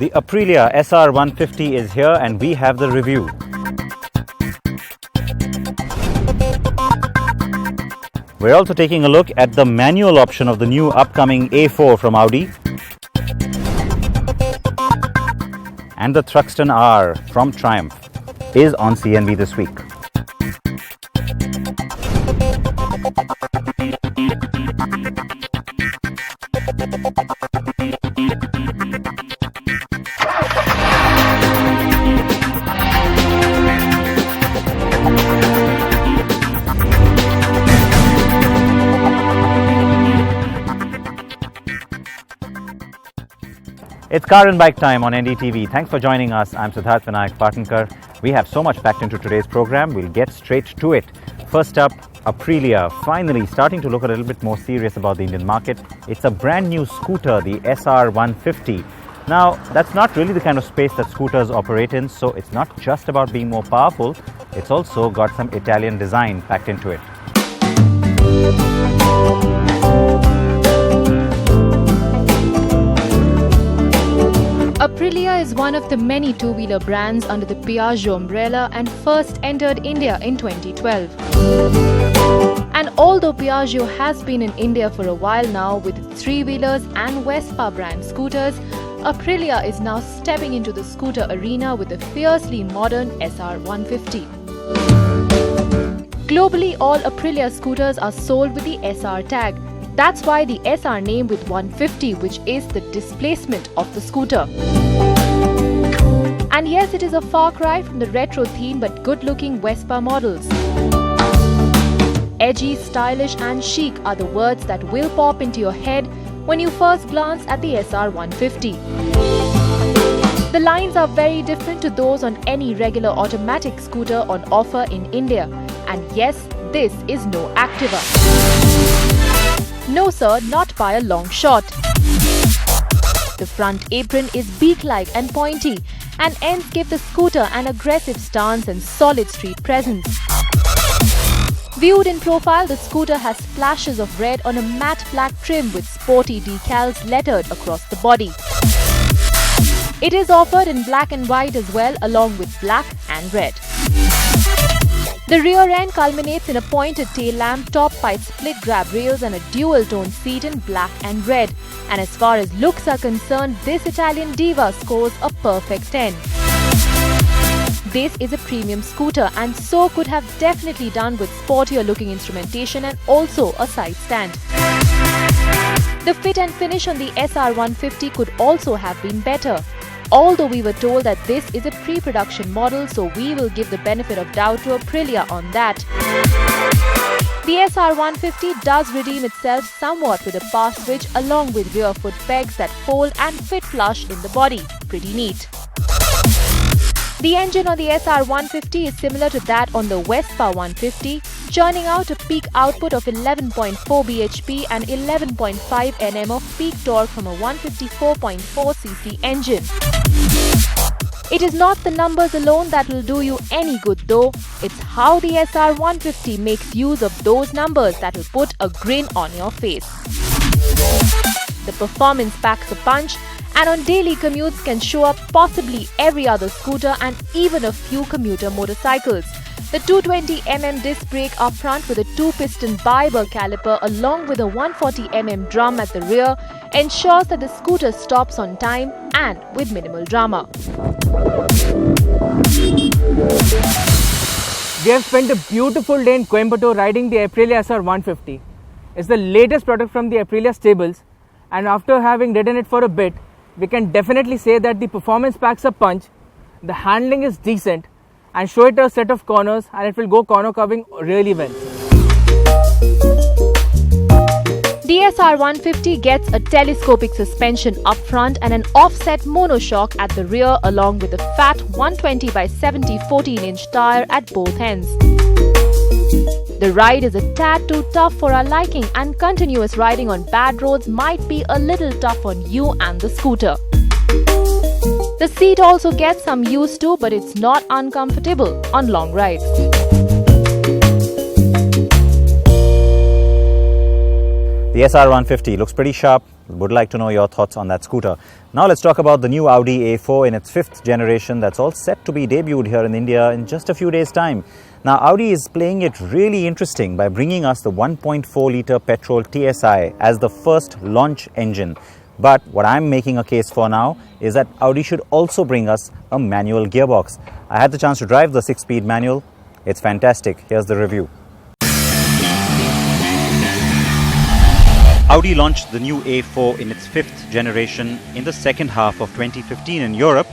The Aprilia SR150 is here and we have the review. We're also taking a look at the manual option of the new upcoming A4 from Audi and the Thruxton R from Triumph is on CNB this week. It's car and bike time on NDTV. Thanks for joining us. I'm Siddharth Vinayak Patankar. We have so much packed into today's program. We'll get straight to it. First up, Aprilia finally starting to look a little bit more serious about the Indian market. It's a brand new scooter, the SR150. Now, that's not really the kind of space that scooters operate in, so it's not just about being more powerful. It's also got some Italian design packed into it. Aprilia is one of the many two-wheeler brands under the Piaggio umbrella and first entered India in 2012. And although Piaggio has been in India for a while now with its three-wheelers and Vespa brand scooters, Aprilia is now stepping into the scooter arena with the fiercely modern SR150. Globally, all Aprilia scooters are sold with the SR tag. That's why the SR name with 150, which is the displacement of the scooter. And yes, it is a far cry from the retro theme but good-looking Vespa models. Edgy, stylish and chic are the words that will pop into your head when you first glance at the SR150. The lines are very different to those on any regular automatic scooter on offer in India. And yes, this is no Activa. No sir, not by a long shot. The front apron is beak-like and pointy, and ends give the scooter an aggressive stance and solid street presence. Viewed in profile, the scooter has splashes of red on a matte black trim with sporty decals lettered across the body. It is offered in black and white as well, along with black and red. The rear end culminates in a pointed tail lamp topped by split grab rails and a dual-tone seat in black and red. And as far as looks are concerned, this Italian diva scores a perfect 10. This is a premium scooter and so could have definitely done with sportier looking instrumentation and also a side stand. The fit and finish on the SR150 could also have been better. Although we were told that this is a pre-production model, so we will give the benefit of doubt to Aprilia on that. The SR150 does redeem itself somewhat with a pass switch along with rear foot pegs that fold and fit flush in the body. Pretty neat. The engine on the SR150 is similar to that on the Vespa 150, churning out a peak output of 11.4 bhp and 11.5 Nm of peak torque from a 154.4cc engine. It is not the numbers alone that will do you any good though, it's how the SR150 makes use of those numbers that will put a grin on your face. The performance packs a punch and on daily commutes can show up possibly every other scooter and even a few commuter motorcycles. The 220mm disc brake up front with a 2-piston bi-burr caliper along with a 140mm drum at the rear ensures that the scooter stops on time and with minimal drama. We have spent a beautiful day in Coimbatore riding the Aprilia SR150. It's the latest product from the Aprilia stables, and after having ridden it for a bit, we can definitely say that the performance packs a punch, the handling is decent, and show it a set of corners and it will go corner curving really well. The SR150 gets a telescopic suspension up front and an offset monoshock at the rear along with a fat 120/70 14-inch tire at both ends. The ride is a tad too tough for our liking and continuous riding on bad roads might be a little tough on you and the scooter. The seat also gets some use to, but it's not uncomfortable on long rides. The SR150 looks pretty sharp. Would like to know your thoughts on that scooter. Now let's talk about the new Audi A4 in its 5th generation that's all set to be debuted here in India in just a few days' time. Now Audi is playing it really interesting by bringing us the 1.4 litre petrol TSI as the first launch engine. But what I'm making a case for now is that Audi should also bring us a manual gearbox. I had the chance to drive the 6-speed manual. It's fantastic. Here's the review. Audi launched the new A4 in its 5th generation in the second half of 2015 in Europe.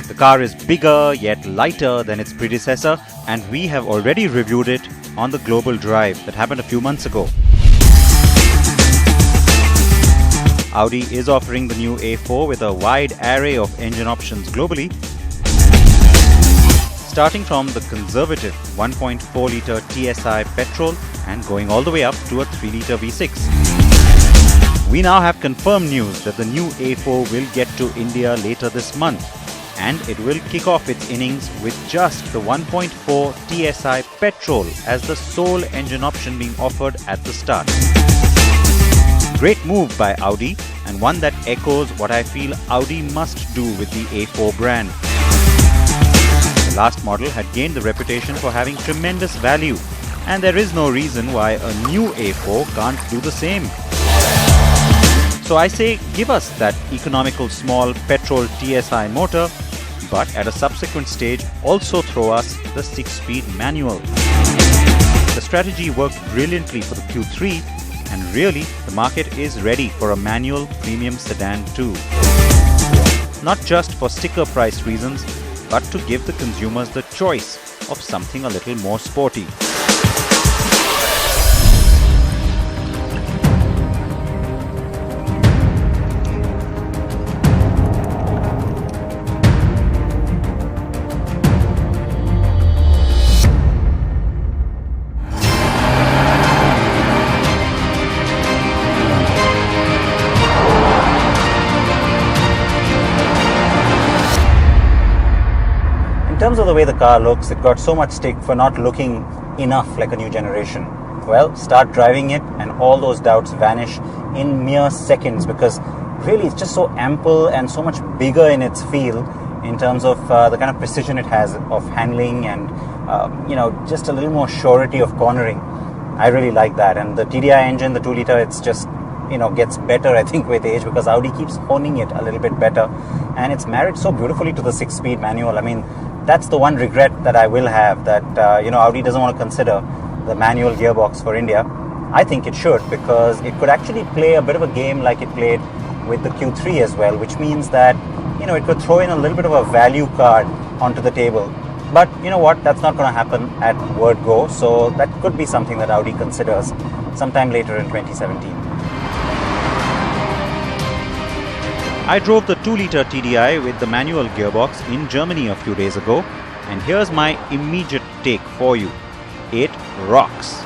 The car is bigger yet lighter than its predecessor, and we have already reviewed it on the global drive that happened a few months ago. Audi is offering the new A4 with a wide array of engine options globally, starting from the conservative 1.4 litre TSI petrol and going all the way up to a 3 litre V6. We now have confirmed news that the new A4 will get to India later this month, and it will kick off its innings with just the 1.4 TSI petrol as the sole engine option being offered at the start. Great move by Audi, and one that echoes what I feel Audi must do with the A4 brand. The last model had gained the reputation for having tremendous value, and there is no reason why a new A4 can't do the same. So I say give us that economical small petrol TSI motor, but at a subsequent stage also throw us the 6-speed manual. The strategy worked brilliantly for the Q3, and really the market is ready for a manual premium sedan too. Not just for sticker price reasons, but to give the consumers the choice of something a little more sporty. In terms of the way the car looks, it got so much stick for not looking enough like a new generation. Well, start driving it and all those doubts vanish in mere seconds, because really it's just so ample and so much bigger in its feel in terms of the kind of precision it has of handling and just a little more surety of cornering. I really like that. And the TDI engine, the 2 litre, it's just gets better, I think, with age, because Audi keeps honing it a little bit better, and it's married so beautifully to the 6-speed manual. I mean, that's the one regret that I will have, that Audi doesn't want to consider the manual gearbox for India. I think it should, because it could actually play a bit of a game like it played with the Q3 as well, which means that it could throw in a little bit of a value card onto the table. But you know what, that's not going to happen at word go, so that could be something that Audi considers sometime later in 2017. I drove the 2 litre TDI with the manual gearbox in Germany a few days ago, and here's my immediate take for you. It rocks.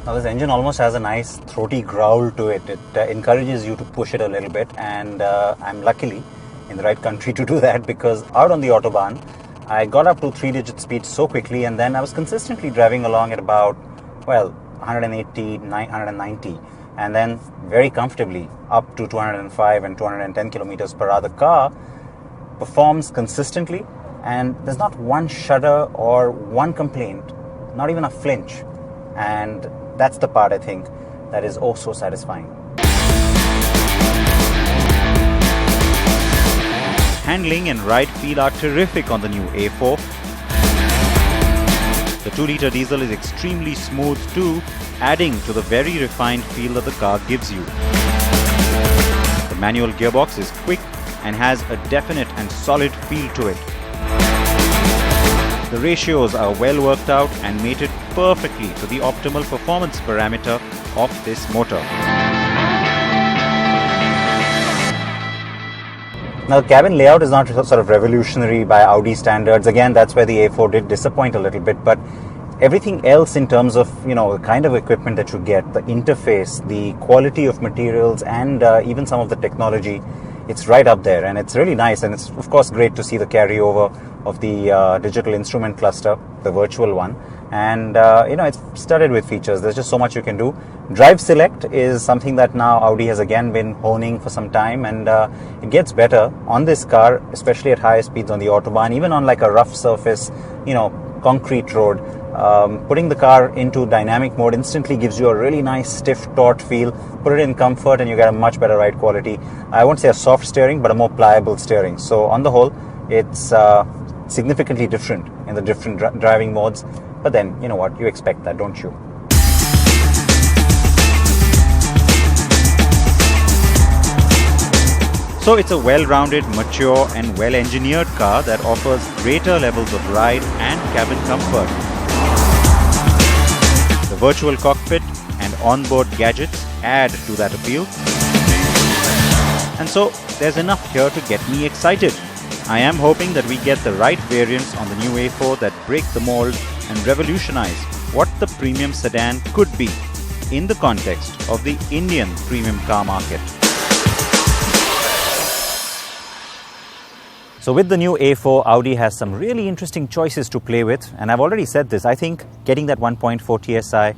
Now this engine almost has a nice throaty growl to it. It encourages you to push it a little bit, and I'm luckily in the right country to do that, because out on the Autobahn I got up to 3-digit speed so quickly, and then I was consistently driving along at about 180, 190. And then very comfortably up to 205 and 210 kilometers per hour. The car performs consistently, and there's not one shudder or one complaint, not even a flinch. And that's the part, I think, that is oh so satisfying. Handling and ride feel are terrific on the new A4. The 2 litre diesel is extremely smooth too, adding to the very refined feel that the car gives you. The manual gearbox is quick and has a definite and solid feel to it. The ratios are well worked out and mated perfectly to the optimal performance parameter of this motor. Now the cabin layout is not sort of revolutionary by Audi standards. Again, that's where the A4 did disappoint a little bit, but everything else in terms of the kind of equipment that you get, the interface, the quality of materials, and even some of the technology, it's right up there, and it's really nice. And it's of course great to see the carryover of the digital instrument cluster, the virtual one, and it's studded with features. There's just so much you can do. Drive Select is something that now Audi has again been honing for some time, and it gets better on this car, especially at higher speeds on the Autobahn, even on like a rough surface, concrete road. Putting the car into dynamic mode instantly gives you a really nice stiff taut feel. Put it in comfort and you get a much better ride quality. I won't say a soft steering, but a more pliable steering. So on the whole, it's significantly different in the different driving modes. But then, you know what, you expect that, don't you? So it's a well-rounded, mature and well-engineered car that offers greater levels of ride and cabin comfort. The virtual cockpit and onboard gadgets add to that appeal. And so there's enough here to get me excited. I am hoping that we get the right variants on the new A4 that break the mold and revolutionize what the premium sedan could be in the context of the Indian premium car market. So with the new A4, Audi has some really interesting choices to play with, and I've already said this, I think getting that 1.4 TSI,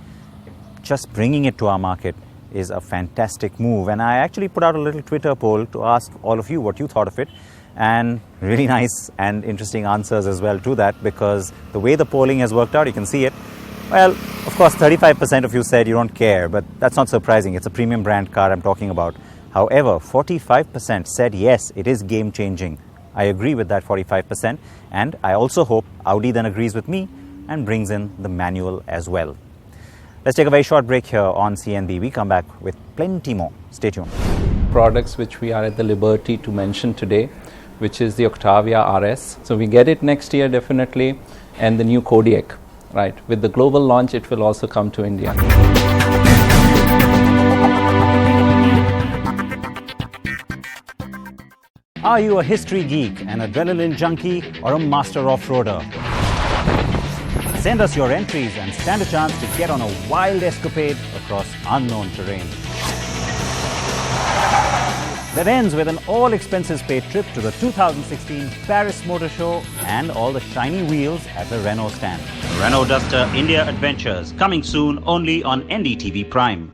just bringing it to our market is a fantastic move. And I actually put out a little Twitter poll to ask all of you what you thought of it, and really nice and interesting answers as well to that, because the way the polling has worked out, you can see it. Well, of course, 35% of you said you don't care, but that's not surprising. It's a premium brand car I'm talking about. However, 45% said yes, it is game-changing. I agree with that 45%, and I also hope Audi then agrees with me and brings in the manual as well. Let's take a very short break here on CNB. We come back with plenty more. Stay tuned. Products which we are at the liberty to mention today, which is the Octavia RS. So we get it next year definitely, and the new Kodiaq, right? With the global launch, it will also come to India. Are you a history geek, an adrenaline junkie, or a master off-roader? Send us your entries and stand a chance to get on a wild escapade across unknown terrain. That ends with an all-expenses-paid trip to the 2016 Paris Motor Show and all the shiny wheels at the Renault stand. Renault Duster India Adventures, coming soon only on NDTV Prime.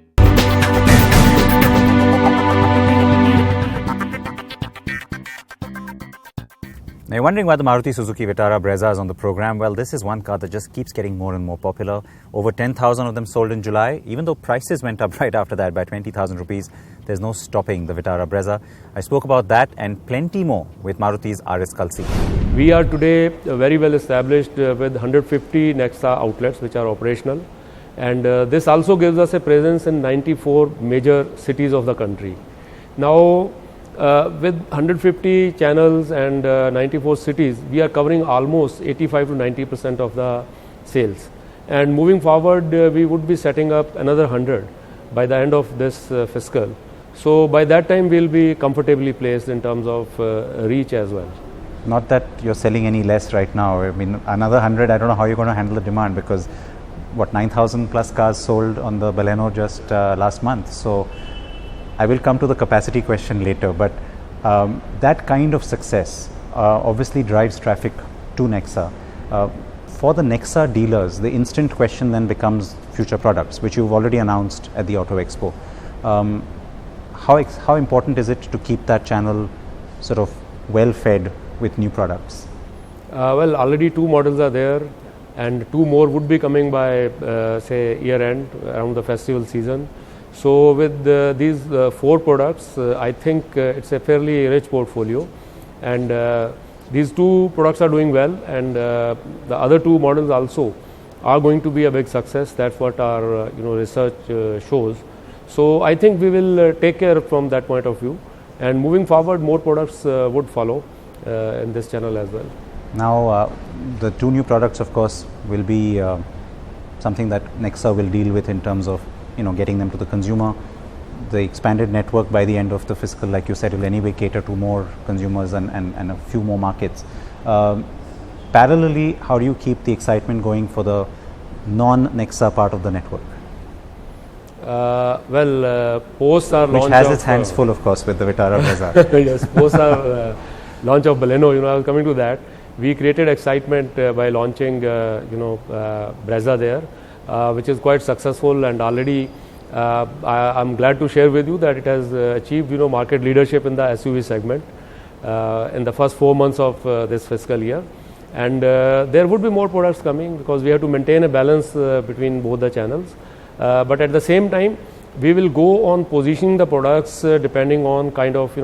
Now you're wondering why the Maruti Suzuki Vitara BREZZA is on the program. Well, this is one car that just keeps getting more and more popular. Over 10,000 of them sold in July. Even though prices went up right after that by 20,000 rupees, there's no stopping the Vitara BREZZA. I spoke about that and plenty more with Maruti's Mr Kalsi. We are today very well established with 150 Nexa outlets which are operational, and this also gives us a presence in 94 major cities of the country. Now, with 150 channels and 94 cities, we are covering almost 85 to 90% of the sales. And moving forward, we would be setting up another 100 by the end of this fiscal. So by that time, we'll be comfortably placed in terms of reach as well. Not that you're selling any less right now. I mean, another 100, I don't know how you're going to handle the demand, because 9,000 plus cars sold on the BALENO just last month. So I will come to the capacity question later, but that kind of success obviously drives traffic to Nexa. For the Nexa dealers, the instant question then becomes future products, which you've already announced at the Auto Expo. How important is it to keep that channel sort of well fed with new products? Well, already 2 models are there, and 2 more would be coming by say year end, around the festival season. So with these 4 products, I think it's a fairly rich portfolio, and these 2 products are doing well, and the other 2 models also are going to be a big success. That's what our research shows. So I think we will take care from that point of view, and moving forward, more products would follow in this channel as well. Now, the 2 new products, of course, will be something that Nexa will deal with in terms of getting them to the consumer. The expanded network by the end of the fiscal, like you said, will anyway cater to more consumers and a few more markets. Parallelly, how do you keep the excitement going for the non-Nexa part of the network? Post our launch, which has its hands full, of course, with the Vitara BREZZA. Yes, post our launch of BALENO, I was coming to that. We created excitement by launching BREZZA there, which is quite successful, and already I'm glad to share with you that it has achieved market leadership in the SUV segment in the first 4 months of this fiscal year. And there would be more products coming, because we have to maintain a balance between both the channels. But at the same time, we will go on positioning the products depending on kind of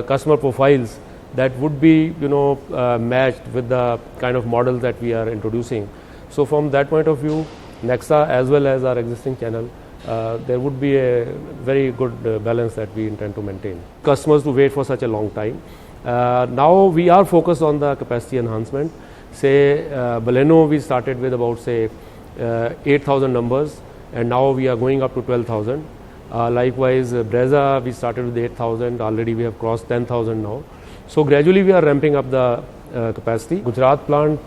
customer profiles that would be matched with the kind of models that we are introducing. So from that point of view, Nexa as well as our existing channel, there would be a very good balance that we intend to maintain. Customers to wait for such a long time. Now we are focused on the capacity enhancement. Say BALENO we started with about 8,000 numbers, and now we are going up to 12,000. Likewise, BREZZA we started with 8,000. Already we have crossed 10,000 now. So gradually we are ramping up the capacity. Gujarat plant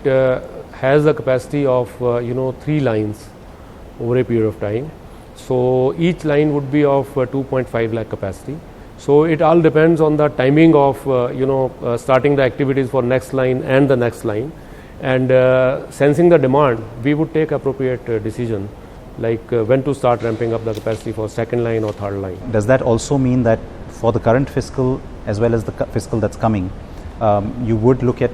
has a capacity of 3 lines over a period of time. So each line would be of 2.5 lakh capacity. So it all depends on the timing of starting the activities for next line and the next line, and sensing the demand, we would take appropriate decision, like when to start ramping up the capacity for second line or third line. Does that also mean that for the current fiscal as well as the fiscal that's coming, you would look at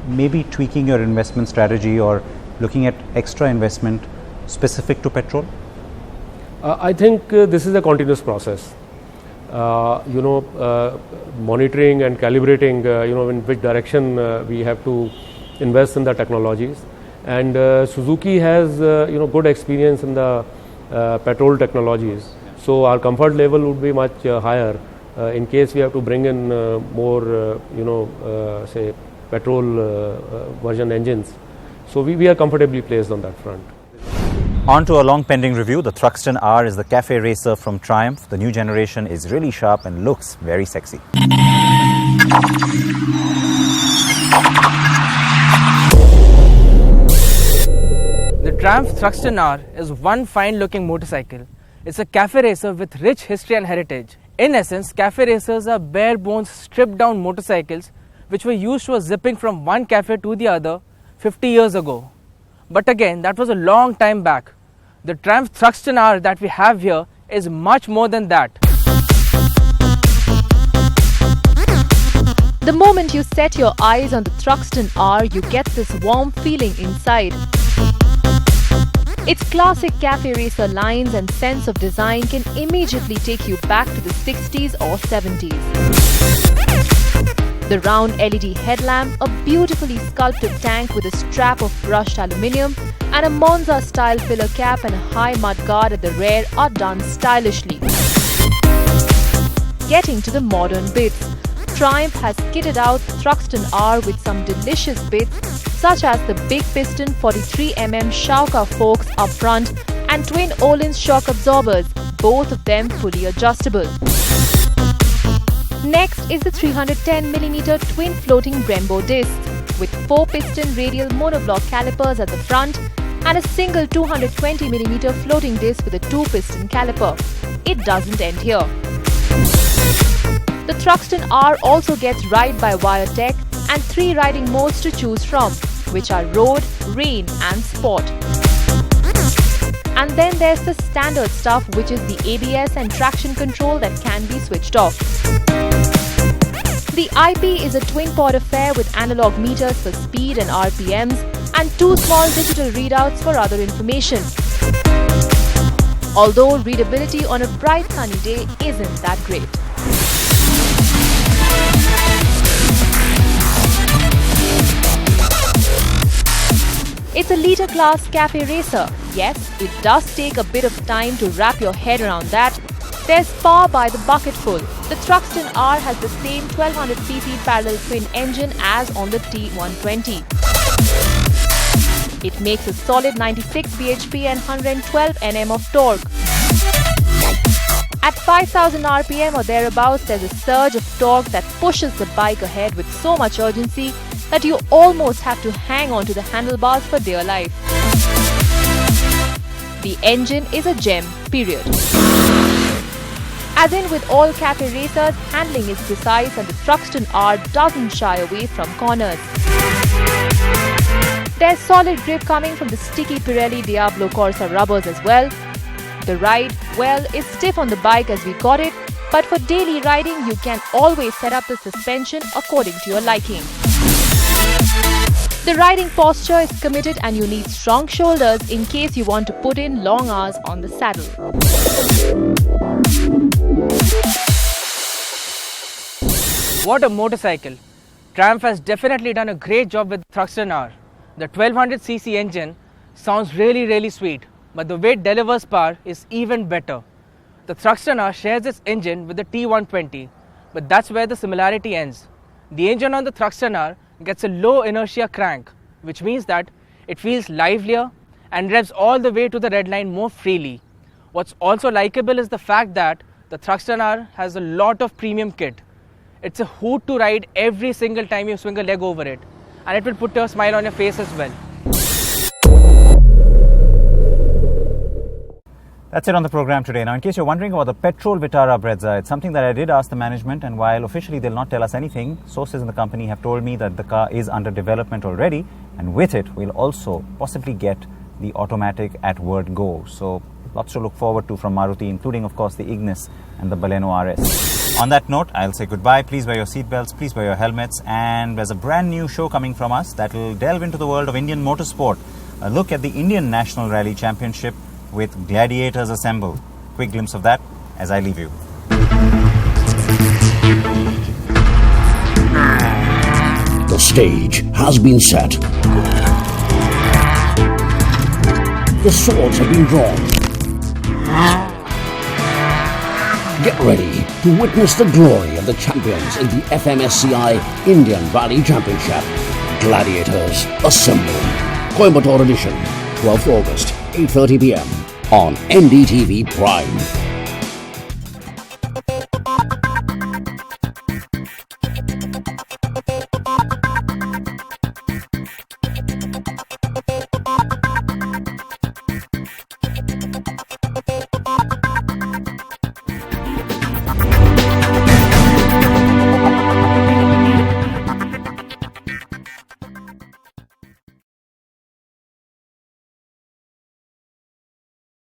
maybe tweaking your investment strategy or looking at extra investment specific to petrol? I think this is a continuous process. Monitoring and calibrating, in which direction we have to invest in the technologies. And Suzuki has, good experience in the petrol technologies. So our comfort level would be much higher in case we have to bring in more, say petrol version engines. So we are comfortably placed on that front. On to a long pending review. The Thruxton R is the cafe racer from Triumph. The new generation is really sharp and looks very sexy. The Triumph Thruxton R is one fine looking motorcycle. It's a cafe racer with rich history and heritage. In essence, cafe racers are bare bones stripped down motorcycles which were used for zipping from one cafe to the other 50 years ago. But again, that was a long time back. The Triumph Thruxton R that we have here is much more than that. The moment you set your eyes on the Thruxton R, you get this warm feeling inside. Its classic cafe racer lines and sense of design can immediately take you back to the 60s or 70s. The round LED headlamp, a beautifully sculpted tank with a strap of brushed aluminium, and a Monza-style filler cap and a high mudguard at the rear are done stylishly. Getting to the modern bits, Triumph has kitted out Thruxton R with some delicious bits such as the big piston 43mm Shauka forks up front and twin Öhlins shock absorbers, both of them fully adjustable. Next is the 310mm twin floating Brembo disc with 4-piston radial monoblock calipers at the front and a single 220mm floating disc with a 2-piston caliper. It doesn't end here. The Thruxton R also gets ride-by-wire tech and 3 riding modes to choose from, which are road, rain and sport. And then there's the standard stuff, which is the ABS and traction control that can be switched off. The IP is a twin-pod affair with analog meters for speed and RPMs and 2 small digital readouts for other information. Although readability on a bright sunny day isn't that great. It's a liter class cafe racer. Yes, it does take a bit of time to wrap your head around that. There's power by the bucketful. The Thruxton R has the same 1200cc parallel twin engine as on the T120. It makes a solid 96 bhp and 112 Nm of torque. At 5000 RPM or thereabouts, there's a surge of torque that pushes the bike ahead with so much urgency that you almost have to hang on to the handlebars for dear life. The engine is a gem, period. As in with all cafe racers, handling is precise and the Thruxton R doesn't shy away from corners. There's solid grip coming from the sticky Pirelli Diablo Corsa rubbers as well. The ride, well, is stiff on the bike as we got it, but for daily riding you can always set up the suspension according to your liking. The riding posture is committed and you need strong shoulders in case you want to put in long hours on the saddle. What a motorcycle! Triumph has definitely done a great job with Thruxton R. The 1200cc engine sounds really sweet, but the way it delivers power is even better. The Thruxton R shares its engine with the T120, but that's where the similarity ends. The engine on the Thruxton R gets a low inertia crank, which means that it feels livelier and revs all the way to the red line more freely. What's also likable is the fact that the Thruxton R has a lot of premium kit. It's a hoot to ride every single time you swing a leg over it, and it will put a smile on your face as well. That's it on the program today. Now, in case you're wondering about the petrol VITARA BREZZA, it's something that I did ask the management, and while officially they'll not tell us anything, sources in the company have told me that the car is under development already, and with it we'll also possibly get the automatic at word go. So lots to look forward to from Maruti, including of course the Ignis and the BALENO RS. On that note, I'll say goodbye. Please wear your seatbelts, please wear your helmets, and there's a brand new show coming from us that will delve into the world of Indian motorsport. A look at the Indian National Rally Championship with gladiators assemble. Quick glimpse of that as I leave you. The stage has been set. The swords have been drawn. Get ready to witness the glory of the champions in the FMSCI Indian Rally Championship. Gladiators Assemble. Coimbatore edition, 12th August, 8:30 p.m. on NDTV Prime.